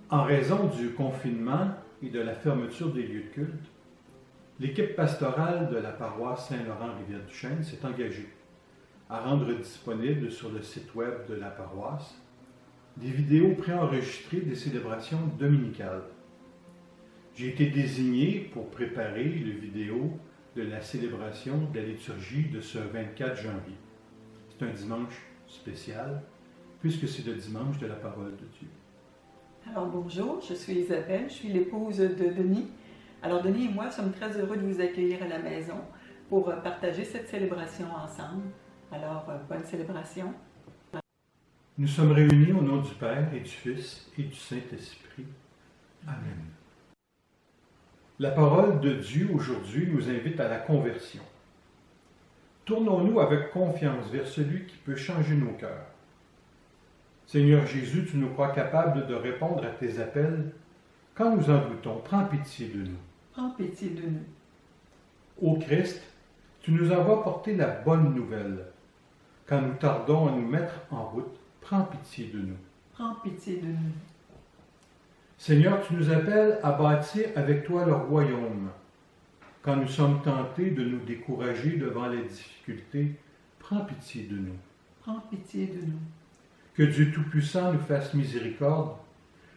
En raison du confinement et de la fermeture des lieux de culte, l'équipe pastorale de la paroisse Saint-Laurent-Rivière-du-Chêne s'est engagée à rendre disponible sur le site web de la paroisse des vidéos préenregistrées des célébrations dominicales. J'ai été désigné pour préparer les vidéos de la célébration de la liturgie de ce 24 janvier. C'est un dimanche spécial, puisque c'est le dimanche de la parole de Dieu. Alors bonjour, je suis Isabelle, je suis l'épouse de Denis. Alors Denis et moi sommes très heureux de vous accueillir à la maison pour partager cette célébration ensemble. Alors bonne célébration. Nous sommes réunis au nom du Père et du Fils et du Saint-Esprit. Amen. La parole de Dieu aujourd'hui nous invite à la conversion. Tournons-nous avec confiance vers celui qui peut changer nos cœurs. Seigneur Jésus, tu nous crois capables de répondre à tes appels. Quand nous en doutons, prends pitié de nous. Prends pitié de nous. Ô Christ, tu nous envoies porter la bonne nouvelle. Quand nous tardons à nous mettre en route, prends pitié de nous. Prends pitié de nous. Seigneur, tu nous appelles à bâtir avec toi le royaume. Quand nous sommes tentés de nous décourager devant les difficultés, prends pitié de nous. Prends pitié de nous. Que Dieu Tout-Puissant nous fasse miséricorde,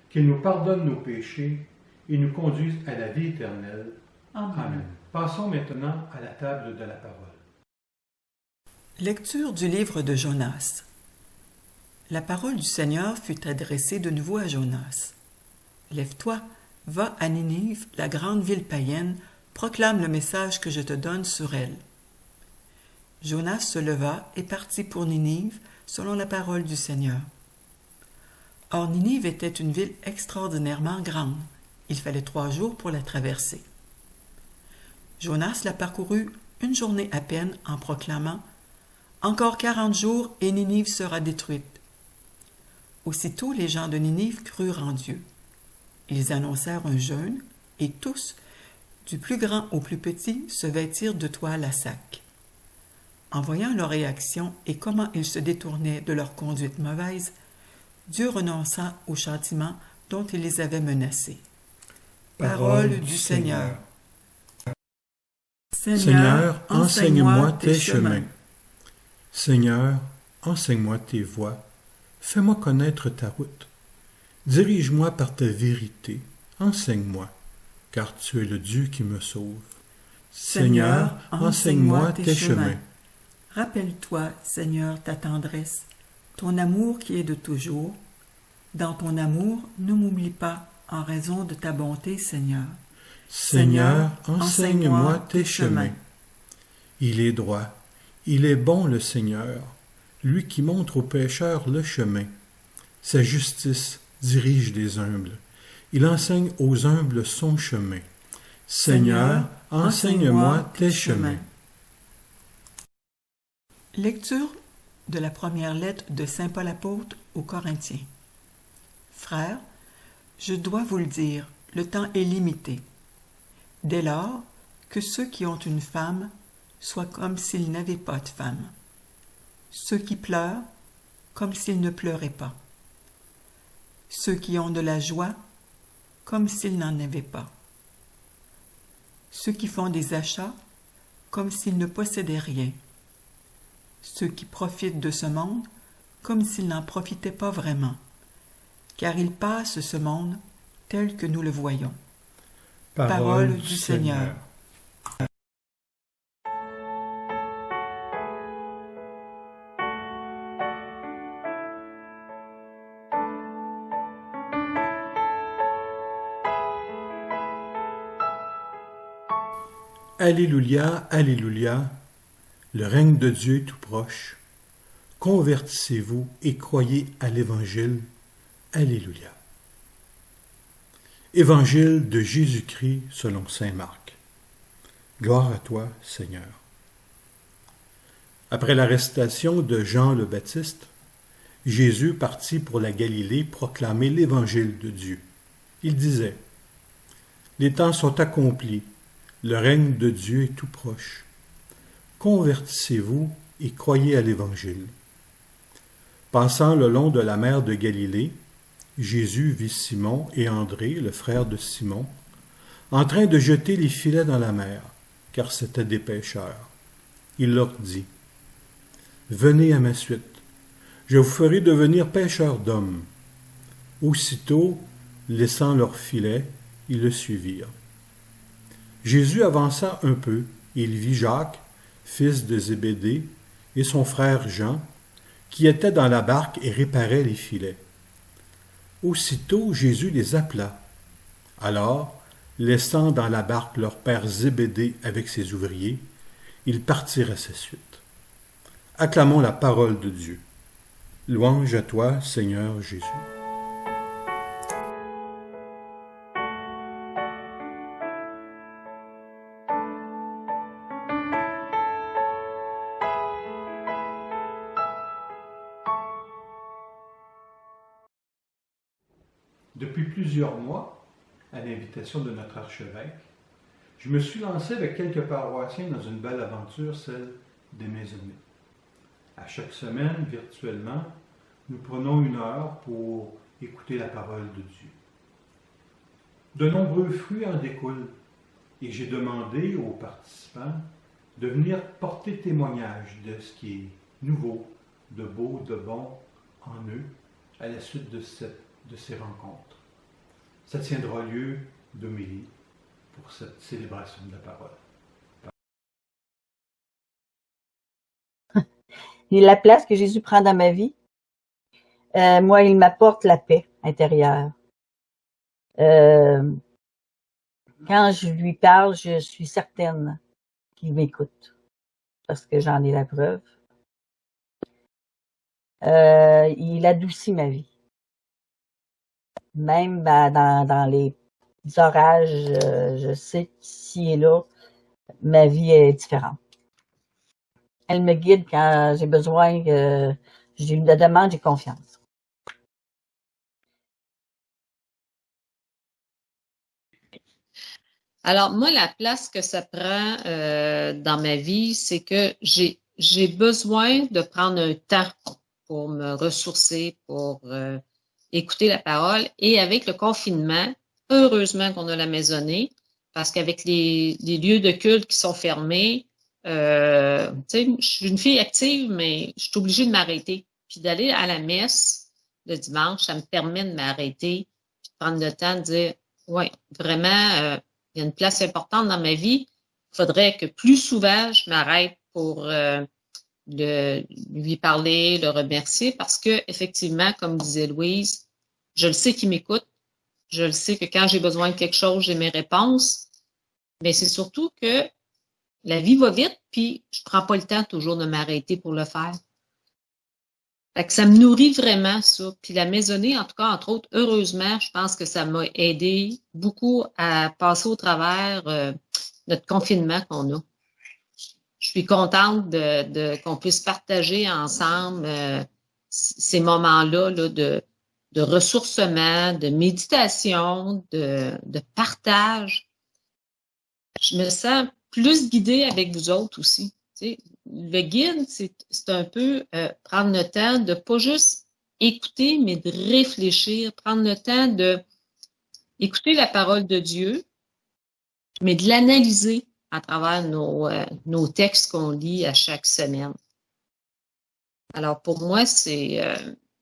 qu'il nous pardonne nos péchés et nous conduise à la vie éternelle. Amen. Amen. Passons maintenant à la table de la parole. Lecture du livre de Jonas. La parole du Seigneur fut adressée de nouveau à Jonas. « Lève-toi, va à Ninive, la grande ville païenne, proclame le message que je te donne sur elle. » Jonas se leva et partit pour Ninive, selon la parole du Seigneur. Or Ninive était une ville extraordinairement grande. Il fallait 3 jours pour la traverser. Jonas la parcourut une journée à peine en proclamant « Encore 40 jours et Ninive sera détruite. » Aussitôt les gens de Ninive crurent en Dieu. Ils annoncèrent un jeûne et tous, du plus grand au plus petit, se vêtirent de toile à sac. En voyant leur réaction et comment ils se détournaient de leur conduite mauvaise, Dieu renonça au châtiment dont il les avait menacés. Parole du Seigneur. Seigneur, enseigne-moi tes chemins. Seigneur, enseigne-moi tes voies. Fais-moi connaître ta route. Dirige-moi par ta vérité. Enseigne-moi, car tu es le Dieu qui me sauve. Seigneur, enseigne-moi tes chemins. Rappelle-toi, Seigneur, ta tendresse, ton amour qui est de toujours. Dans ton amour, ne m'oublie pas en raison de ta bonté, Seigneur. Seigneur, enseigne-moi tes chemins. Il est droit, il est bon le Seigneur, lui qui montre aux pécheurs le chemin. Sa justice dirige les humbles. Il enseigne aux humbles son chemin. Seigneur, enseigne-moi tes chemins. Lecture de la première lettre de saint Paul apôtre aux Corinthiens. Frères, je dois vous le dire, le temps est limité. Dès lors, que ceux qui ont une femme soient comme s'ils n'avaient pas de femme. Ceux qui pleurent, comme s'ils ne pleuraient pas. Ceux qui ont de la joie, comme s'ils n'en avaient pas. Ceux qui font des achats, comme s'ils ne possédaient rien. Ceux qui profitent de ce monde, comme s'ils n'en profitaient pas vraiment, car il passe ce monde tel que nous le voyons. Parole du Seigneur. Alléluia, Alléluia, le règne de Dieu est tout proche. Convertissez-vous et croyez à l'Évangile. Alléluia. Évangile de Jésus-Christ selon saint Marc. Gloire à toi, Seigneur. Après l'arrestation de Jean le Baptiste, Jésus partit pour la Galilée proclamer l'Évangile de Dieu. Il disait « Les temps sont accomplis, le règne de Dieu est tout proche. Convertissez-vous et croyez à l'Évangile. » Passant le long de la mer de Galilée, Jésus vit Simon et André, le frère de Simon, en train de jeter les filets dans la mer, car c'étaient des pêcheurs. Il leur dit, « Venez à ma suite, je vous ferai devenir pêcheurs d'hommes. » Aussitôt, laissant leurs filets, ils le suivirent. Jésus avança un peu, et il vit Jacques, fils de Zébédée, et son frère Jean, qui étaient dans la barque et réparaient les filets. Aussitôt, Jésus les appela. Alors, laissant dans la barque leur père Zébédée avec ses ouvriers, ils partirent à sa suite. Acclamons la parole de Dieu. Louange à toi, Seigneur Jésus. Depuis plusieurs mois, à l'invitation de notre archevêque, je me suis lancé avec quelques paroissiens dans une belle aventure, celle des maisonnées. À chaque semaine, virtuellement, nous prenons 1 heure pour écouter la parole de Dieu. De nombreux fruits en découlent et j'ai demandé aux participants de venir porter témoignage de ce qui est nouveau, de beau, de bon en eux à la suite de ces rencontres. Ça tiendra lieu d'homélie pour cette célébration de la parole. Et la place que Jésus prend dans ma vie, moi, il m'apporte la paix intérieure. Quand je lui parle, je suis certaine qu'il m'écoute, parce que j'en ai la preuve. Il adoucit ma vie. Même dans les orages, je sais qu'ici et là, ma vie est différente. Elle me guide quand j'ai besoin, j'ai une demande, j'ai confiance. Alors, moi, la place que ça prend dans ma vie, c'est que j'ai besoin de prendre un temps pour me ressourcer, pour écouter la parole. Et avec le confinement, heureusement qu'on a la maisonnée, parce qu'avec les lieux de culte qui sont fermés, tu sais, je suis une fille active, mais je suis obligée de m'arrêter. Puis d'aller à la messe le dimanche, ça me permet de m'arrêter, puis de prendre le temps de dire, ouais, vraiment, il y a une place importante dans ma vie. Il faudrait que plus souvent, je m'arrête pour lui parler, le remercier, parce que effectivement, comme disait Louise, je le sais qu'il m'écoute. Je le sais que quand j'ai besoin de quelque chose, j'ai mes réponses. Mais c'est surtout que la vie va vite, puis je prends pas le temps toujours de m'arrêter pour le faire. Fait que ça me nourrit vraiment, ça. Puis la maisonnée, en tout cas, entre autres, heureusement, je pense que ça m'a aidé beaucoup à passer au travers notre confinement qu'on a. Je suis contente qu'on puisse partager ensemble ces moments-là là, de ressourcement, de méditation, de partage. Je me sens plus guidée avec vous autres aussi. Tu sais, le guide, c'est un peu prendre le temps de pas juste écouter, mais de réfléchir, prendre le temps de écouter la parole de Dieu, mais de l'analyser à travers nos textes qu'on lit à chaque semaine. Alors, pour moi, c'est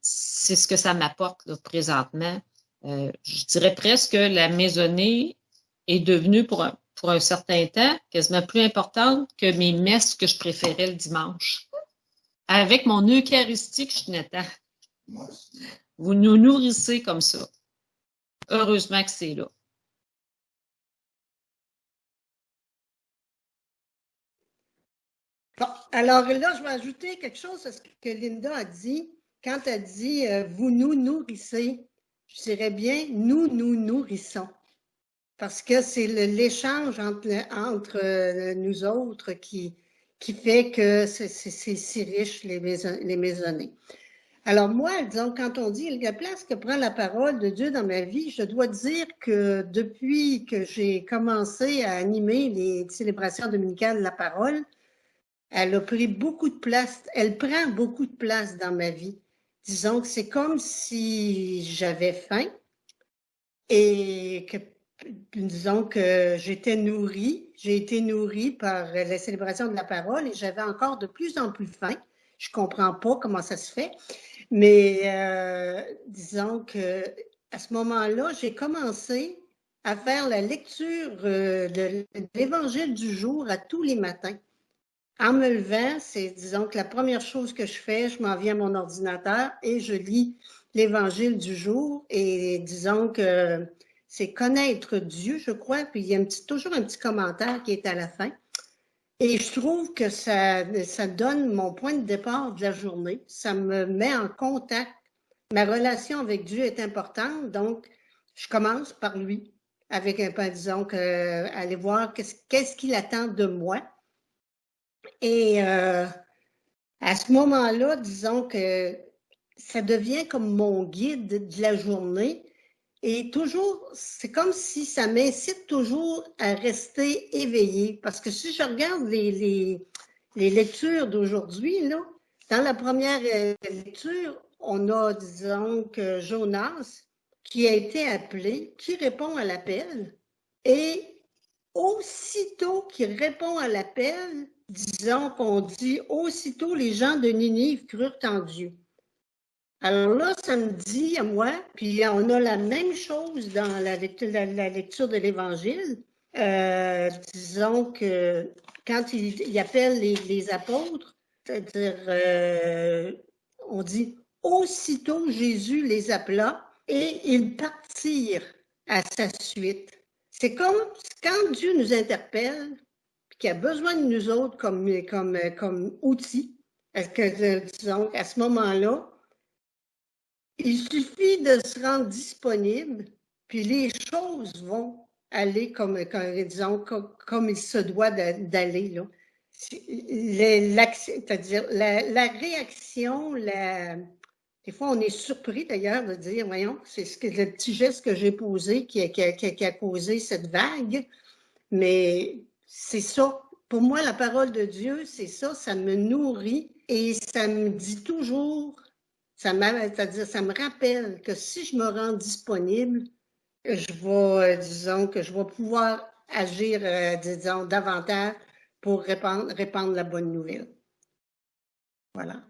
ce que ça m'apporte là, présentement. Je dirais presque que la maisonnée est devenue pour un certain temps quasiment plus importante que mes messes que je préférais le dimanche. Avec mon Eucharistie que je tenais tant. Vous nous nourrissez comme ça. Heureusement que c'est là. Bon, alors là, je vais ajouter quelque chose à ce que Linda a dit. Quand elle dit « vous nous nourrissez », je dirais bien « nous nous nourrissons ». Parce que c'est l'échange entre nous autres qui fait que c'est si riche, les maisonnées. Alors moi, disons, quand on dit la place que prend la parole de Dieu dans ma vie, je dois dire que depuis que j'ai commencé à animer les célébrations dominicales de la parole, elle a pris beaucoup de place, elle prend beaucoup de place dans ma vie. disons que c'est comme si j'avais faim et que, disons que j'ai été nourrie par la célébration de la parole et j'avais encore de plus en plus faim. Je comprends pas comment ça se fait, mais disons que à ce moment-là, j'ai commencé à faire la lecture de l'Évangile du jour à tous les matins. En me levant, c'est, disons que la première chose que je fais, je m'en viens à mon ordinateur et je lis l'Évangile du jour et disons que c'est connaître Dieu, je crois, puis il y a toujours un petit commentaire qui est à la fin. Et je trouve que ça donne mon point de départ de la journée. Ça me met en contact. Ma relation avec Dieu est importante, donc je commence par lui, avec un peu, disons, aller voir qu'est-ce qu'il attend de moi. Et à ce moment-là, disons que ça devient comme mon guide de la journée. Et toujours, c'est comme si ça m'incite toujours à rester éveillée. Parce que si je regarde les lectures d'aujourd'hui, là, dans la première lecture, on a, disons, que Jonas qui a été appelé, qui répond à l'appel. Et aussitôt qu'il répond à l'appel, disons qu'on dit aussitôt les gens de Ninive crurent en Dieu. Alors là, ça me dit à moi, puis on a la même chose dans la lecture de l'Évangile. Disons que quand il appelle les apôtres, c'est-à-dire, on dit aussitôt Jésus les appela et ils partirent à sa suite. C'est comme quand Dieu nous interpelle, qu'il a besoin de nous autres comme outils, parce que, disons, à ce moment-là, il suffit de se rendre disponible, puis les choses vont aller comme il se doit d'aller, là. C'est-à-dire la réaction, des fois on est surpris d'ailleurs de dire, voyons, c'est le petit geste que j'ai posé qui a causé cette vague, mais c'est ça. Pour moi, la parole de Dieu, c'est ça, ça me nourrit et ça me dit toujours, c'est-à-dire, ça me rappelle que si je me rends disponible, disons, que je vais pouvoir agir, disons, davantage pour répandre la bonne nouvelle. Voilà.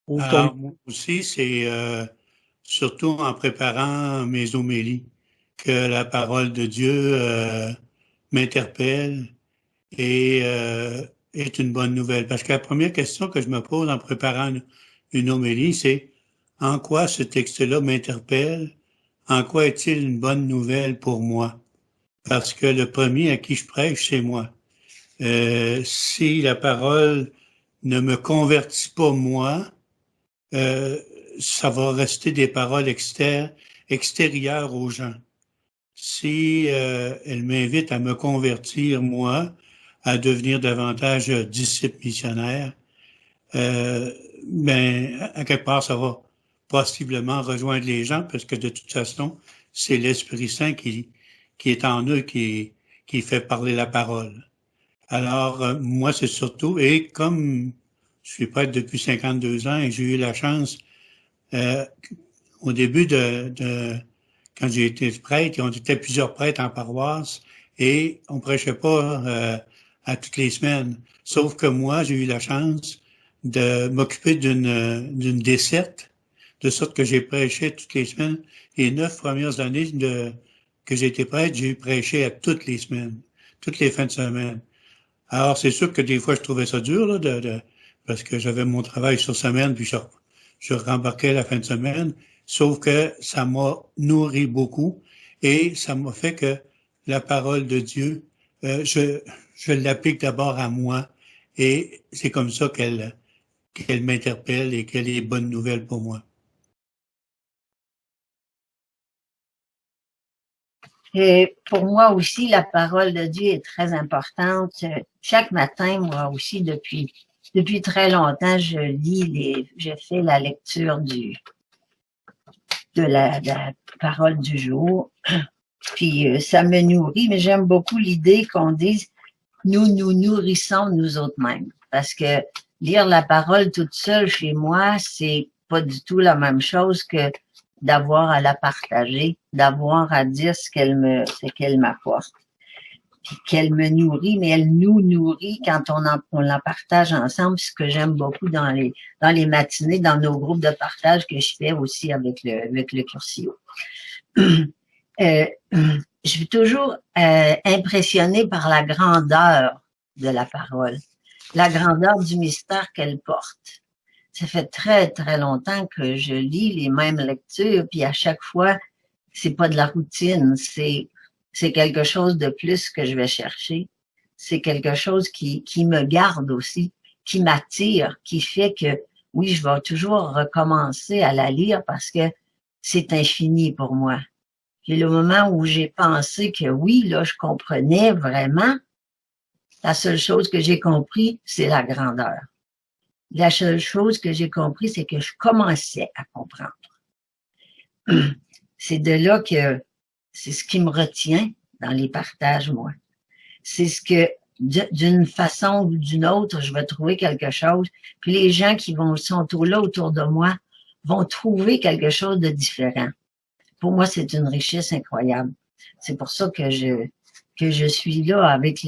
Alors, moi aussi, c'est surtout en préparant mes homélies que la parole de Dieu m'interpelle et est une bonne nouvelle. Parce que la première question que je me pose en préparant une homélie, c'est en quoi ce texte-là m'interpelle? En quoi est-il une bonne nouvelle pour moi? Parce que le premier à qui je prêche, c'est moi. Si la parole ne me convertit pas moi, ça va rester des paroles extérieures aux gens. Si elle m'invite à me convertir, moi, à devenir davantage disciple missionnaire, ben, à quelque part, ça va possiblement rejoindre les gens, parce que de toute façon, c'est l'Esprit Saint qui est en eux, qui fait parler la parole. Alors, moi, c'est surtout, et comme je suis prêtre depuis 52 ans et j'ai eu la chance, au début quand j'ai été prêtre, on était plusieurs prêtres en paroisse et on prêchait pas à toutes les semaines. Sauf que moi, j'ai eu la chance de m'occuper d'une desserte, de sorte que j'ai prêché toutes les semaines. Les 9 premières années que j'ai été prêtre, j'ai prêché à toutes les semaines, toutes les fins de semaine. Alors, c'est sûr que des fois, je trouvais ça dur, là, parce que j'avais mon travail sur semaine, puis je rembarquais la fin de semaine. Sauf que ça m'a nourri beaucoup et ça m'a fait que la parole de Dieu, je l'applique d'abord à moi et c'est comme ça qu'elle m'interpelle et qu'elle est bonne nouvelle pour moi. Et pour moi aussi, la parole de Dieu est très importante. Chaque matin, moi aussi, depuis très longtemps, je fais la lecture de la parole du jour. Puis ça me nourrit, mais j'aime beaucoup l'idée qu'on dise nous nous nourrissons nous autres mêmes. Parce que lire la parole toute seule chez moi, c'est pas du tout la même chose que d'avoir à la partager, d'avoir à dire ce qu'elle m'apporte, puis qu'elle me nourrit, mais elle nous nourrit quand on la partage ensemble, ce que j'aime beaucoup dans les matinées, dans nos groupes de partage que je fais aussi avec le Curcio. Je suis toujours impressionnée par la grandeur de la parole, la grandeur du mystère qu'elle porte. Ça fait très, très longtemps que je lis les mêmes lectures, puis à chaque fois, c'est pas de la routine, c'est quelque chose de plus que je vais chercher. C'est quelque chose qui me garde aussi, qui m'attire, qui fait que, oui, je vais toujours recommencer à la lire parce que c'est infini pour moi. Puis le moment où j'ai pensé que oui, là, je comprenais vraiment, la seule chose que j'ai compris, c'est la grandeur. La seule chose que j'ai compris, c'est que je commençais à comprendre. C'est de là que c'est ce qui me retient dans les partages, moi. C'est ce que, d'une façon ou d'une autre, je vais trouver quelque chose. Puis les gens qui sont là autour de moi vont trouver quelque chose de différent. Pour moi, c'est une richesse incroyable. C'est pour ça que je suis là avec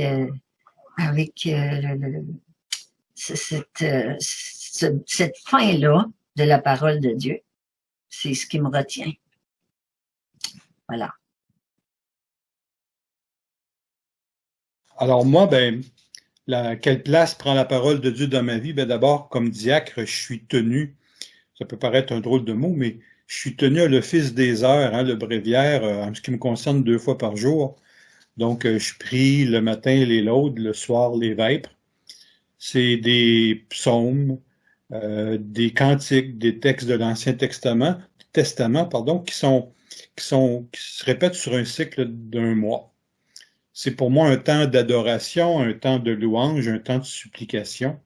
cette fin-là de la parole de Dieu. C'est ce qui me retient. Voilà. Alors moi, quelle place prend la parole de Dieu dans ma vie? D'abord, comme diacre, je suis tenu, ça peut paraître un drôle de mot, mais je suis tenu à l'office des heures, le bréviaire, en ce qui me concerne 2 fois par jour. Donc, je prie le matin les laudes, le soir les vêpres. C'est des psaumes, des cantiques, des textes de l'Ancien Testament, qui se répètent sur un cycle d'1 mois. C'est pour moi un temps d'adoration, un temps de louange, un temps de supplication.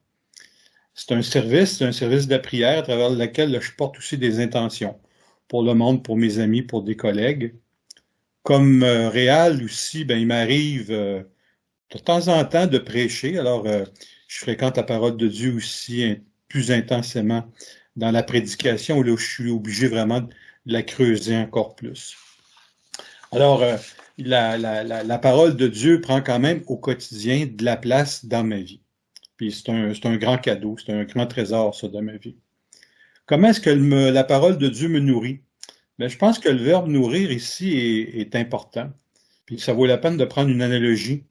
C'est un service de la prière à travers lequel je porte aussi des intentions pour le monde, pour mes amis, pour des collègues. Comme réal aussi, il m'arrive de temps en temps de prêcher. Alors, je fréquente la parole de Dieu aussi plus intensément dans la prédication, où là, je suis obligé vraiment de la creuser encore plus. Alors, la parole de Dieu prend quand même au quotidien de la place dans ma vie. Puis c'est un grand cadeau, c'est un grand trésor, ça, de ma vie. Comment est-ce que la parole de Dieu me nourrit? Je pense que le verbe nourrir ici est important. Puis ça vaut la peine de prendre une analogie.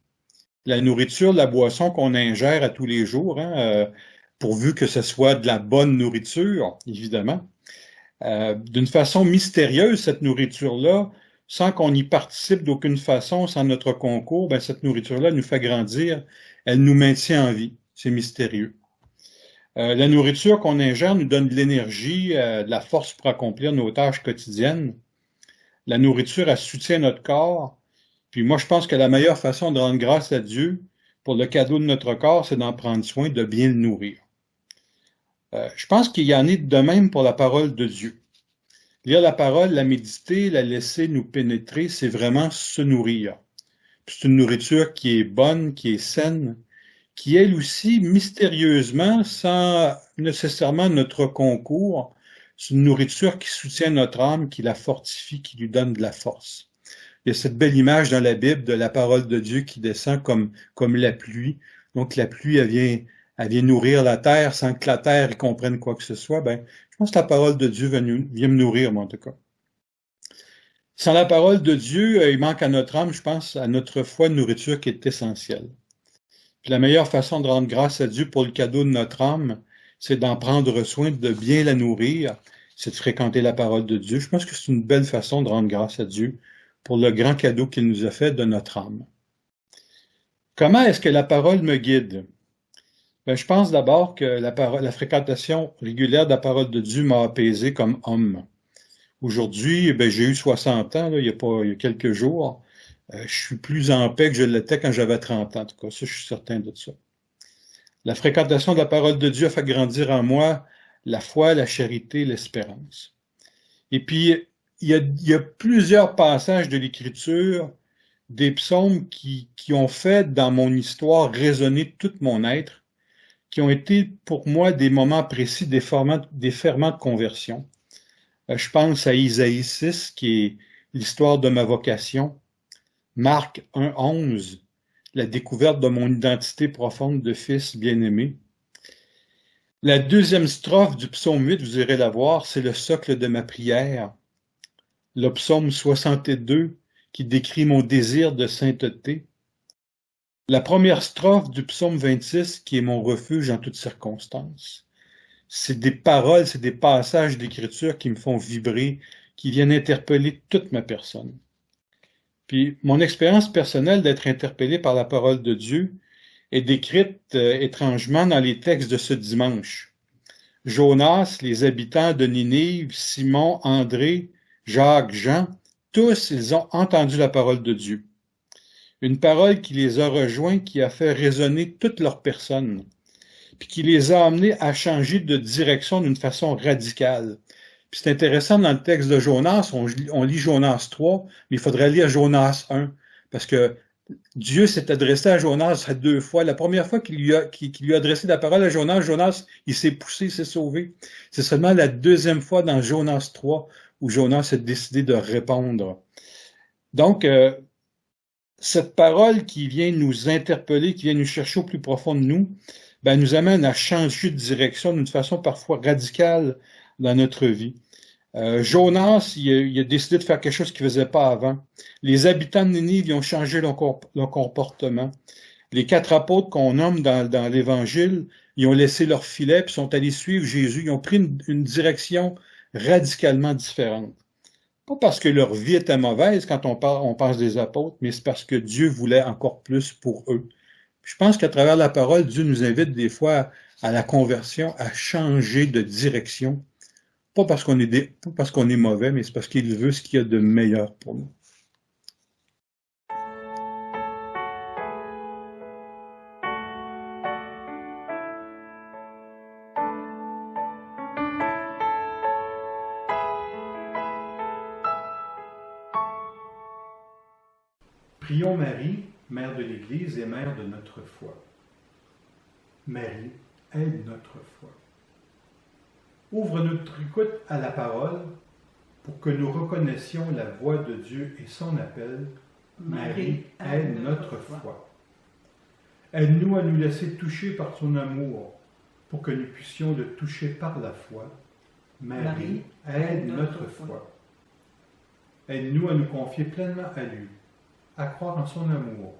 La nourriture, la boisson qu'on ingère à tous les jours, pourvu que ce soit de la bonne nourriture, évidemment. D'une façon mystérieuse, cette nourriture-là, sans qu'on y participe d'aucune façon, sans notre concours, cette nourriture-là nous fait grandir, elle nous maintient en vie. C'est mystérieux. La nourriture qu'on ingère nous donne de l'énergie, de la force pour accomplir nos tâches quotidiennes. La nourriture, elle soutient notre corps. Puis moi, je pense que la meilleure façon de rendre grâce à Dieu pour le cadeau de notre corps, c'est d'en prendre soin, de bien le nourrir. Je pense qu'il y en est de même pour la parole de Dieu. Lire la parole, la méditer, la laisser nous pénétrer, c'est vraiment se nourrir. Puis c'est une nourriture qui est bonne, qui est saine, qui elle aussi, mystérieusement, sans nécessairement notre concours, c'est une nourriture qui soutient notre âme, qui la fortifie, qui lui donne de la force. Il y a cette belle image dans la Bible de la parole de Dieu qui descend comme la pluie. Donc la pluie, elle vient nourrir la terre sans que la terre comprenne quoi que ce soit. Je pense que la parole de Dieu vient me nourrir, moi, en tout cas. Sans la parole de Dieu, il manque à notre âme, je pense, à notre foi, une nourriture qui est essentielle. Puis la meilleure façon de rendre grâce à Dieu pour le cadeau de notre âme, c'est d'en prendre soin, de bien la nourrir, c'est de fréquenter la parole de Dieu. Je pense que c'est une belle façon de rendre grâce à Dieu pour le grand cadeau qu'il nous a fait de notre âme. Comment est-ce que la parole me guide? Je pense d'abord que la fréquentation régulière de la parole de Dieu m'a apaisé comme homme. Aujourd'hui, j'ai eu 60 ans, il y a quelques jours. Je suis plus en paix que je l'étais quand j'avais 30 ans. En tout cas, ça, je suis certain de ça. La fréquentation de la parole de Dieu a fait grandir en moi la foi, la charité, l'espérance. Et puis, il y a plusieurs passages de l'Écriture des psaumes qui ont fait dans mon histoire résonner tout mon être, qui ont été pour moi des moments précis, des ferments de conversion. Je pense à Isaïe 6, qui est l'histoire de ma vocation, Marc 1,11, la découverte de mon identité profonde de fils bien-aimé. La deuxième strophe du psaume 8, vous irez la voir, c'est le socle de ma prière. Le psaume 62, qui décrit mon désir de sainteté. La première strophe du psaume 26, qui est mon refuge en toutes circonstances. C'est des paroles, c'est des passages d'écriture qui me font vibrer, qui viennent interpeller toute ma personne. Puis mon expérience personnelle d'être interpellé par la parole de Dieu est décrite étrangement dans les textes de ce dimanche. Jonas, les habitants de Ninive, Simon, André, Jacques, Jean, tous ils ont entendu la parole de Dieu. Une parole qui les a rejoints, qui a fait résonner toute leur personne, puis qui les a amenés à changer de direction d'une façon radicale. Puis c'est intéressant, dans le texte de Jonas, on lit Jonas 3, mais il faudrait lire Jonas 1, parce que Dieu s'est adressé à Jonas 2 fois. La première fois qu'il lui a adressé la parole à Jonas, Jonas, il s'est poussé, il s'est sauvé. C'est seulement la deuxième fois dans Jonas 3 où Jonas a décidé de répondre. Donc, cette parole qui vient nous interpeller, qui vient nous chercher au plus profond de nous, ben, nous amène à changer de direction d'une façon parfois radicale dans notre vie. Jonas, il a décidé de faire quelque chose qu'il ne faisait pas avant. Les habitants de Ninive, ils ont changé leur comportement. Les 4 apôtres qu'on nomme dans l'Évangile, ils ont laissé leur filet puis sont allés suivre Jésus. Ils ont pris une direction radicalement différente. Pas parce que leur vie était mauvaise quand on pense des apôtres, mais c'est parce que Dieu voulait encore plus pour eux. Je pense qu'à travers la parole, Dieu nous invite des fois à la conversion, à changer de direction. Pas parce qu'on est mauvais, mais c'est parce qu'il veut ce qu'il y a de meilleur pour nous. Prions Marie, mère de l'Église et mère de notre foi. Marie, aide notre foi. Ouvre notre écoute à la parole pour que nous reconnaissions la voix de Dieu et son appel. Marie, aide notre foi. Aide-nous à nous laisser toucher par son amour pour que nous puissions le toucher par la foi. Marie, aide notre foi. Aide-nous à nous confier pleinement à lui, à croire en son amour,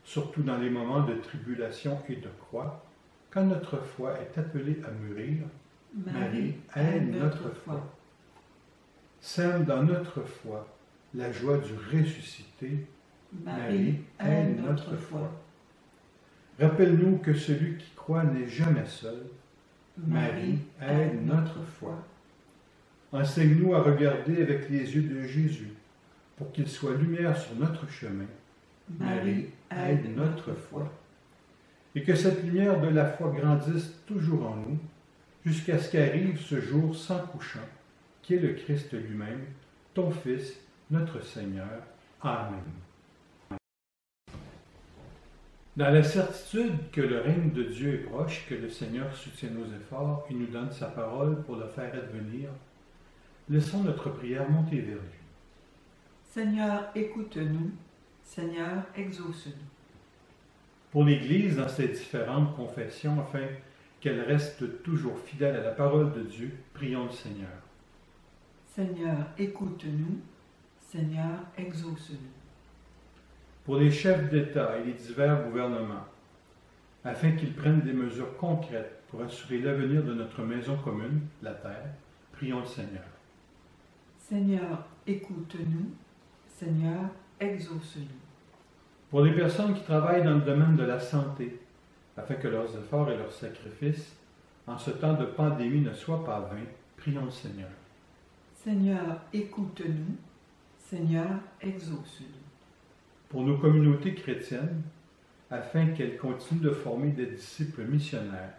surtout dans les moments de tribulation et de croix, quand notre foi est appelée à mûrir. Marie, aide notre foi. Sème dans notre foi la joie du ressuscité. Marie, aide notre foi. Rappelle-nous que celui qui croit n'est jamais seul. Marie, aide notre foi. Enseigne-nous à regarder avec les yeux de Jésus, pour qu'il soit lumière sur notre chemin. Marie, aide notre foi. Et que cette lumière de la foi grandisse toujours en nous, jusqu'à ce qu'arrive ce jour sans couchant, qui est le Christ lui-même, ton Fils, notre Seigneur. Amen. Dans la certitude que le règne de Dieu est proche, que le Seigneur soutient nos efforts et nous donne sa parole pour le faire advenir, laissons notre prière monter vers lui. Seigneur, écoute-nous. Seigneur, exauce-nous. Pour l'Église, dans ses différentes confessions, afin qu'elle reste toujours fidèle à la parole de Dieu, prions le Seigneur. Seigneur, écoute-nous. Seigneur, exauce-nous. Pour les chefs d'État et les divers gouvernements, afin qu'ils prennent des mesures concrètes pour assurer l'avenir de notre maison commune, la terre, prions le Seigneur. Seigneur, écoute-nous. Seigneur, exauce-nous. Pour les personnes qui travaillent dans le domaine de la santé, afin que leurs efforts et leurs sacrifices, en ce temps de pandémie, ne soient pas vains, prions le Seigneur. Seigneur, écoute-nous. Seigneur, exauce-nous. Pour nos communautés chrétiennes, afin qu'elles continuent de former des disciples missionnaires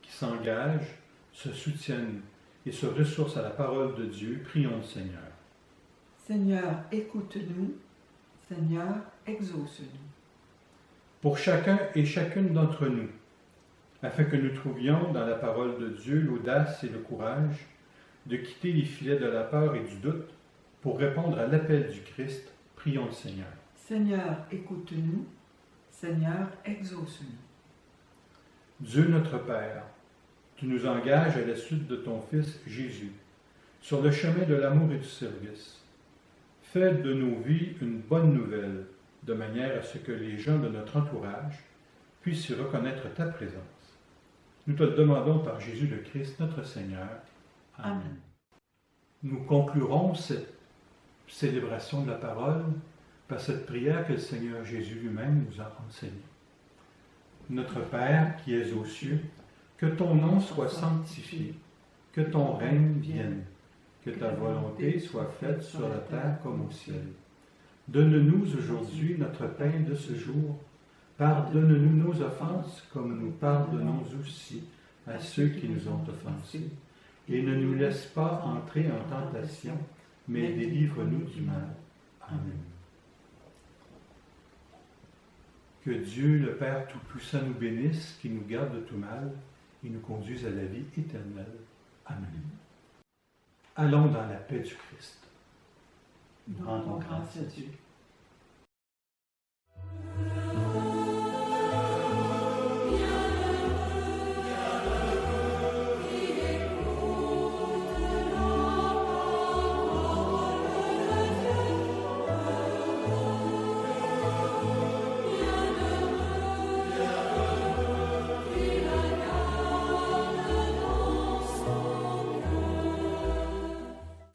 qui s'engagent, se soutiennent et se ressourcent à la parole de Dieu, prions le Seigneur. Seigneur, écoute-nous. Seigneur, exauce-nous. Pour chacun et chacune d'entre nous, afin que nous trouvions dans la parole de Dieu l'audace et le courage de quitter les filets de la peur et du doute pour répondre à l'appel du Christ, prions le Seigneur. Seigneur, écoute-nous. Seigneur, exauce-nous. Dieu notre Père, tu nous engages à la suite de ton Fils Jésus, sur le chemin de l'amour et du service. Fais de nos vies une bonne nouvelle, de manière à ce que les gens de notre entourage puissent y reconnaître ta présence. Nous te le demandons par Jésus le Christ, notre Seigneur. Amen. Amen. Nous conclurons cette célébration de la parole par cette prière que le Seigneur Jésus lui-même nous a enseignée. Notre Père qui es aux cieux, que ton nom soit sanctifié, que ton règne vienne, que ta volonté soit faite sur la terre comme au ciel. Donne-nous aujourd'hui notre pain de ce jour. Pardonne-nous nos offenses comme nous pardonnons aussi à ceux qui nous ont offensés. Et ne nous laisse pas entrer en tentation, mais délivre-nous du mal. Amen. Que Dieu, le Père Tout-Puissant, nous bénisse, qui nous garde de tout mal et nous conduise à la vie éternelle. Amen. Allons dans la paix du Christ. Nous rendons grâce à Dieu.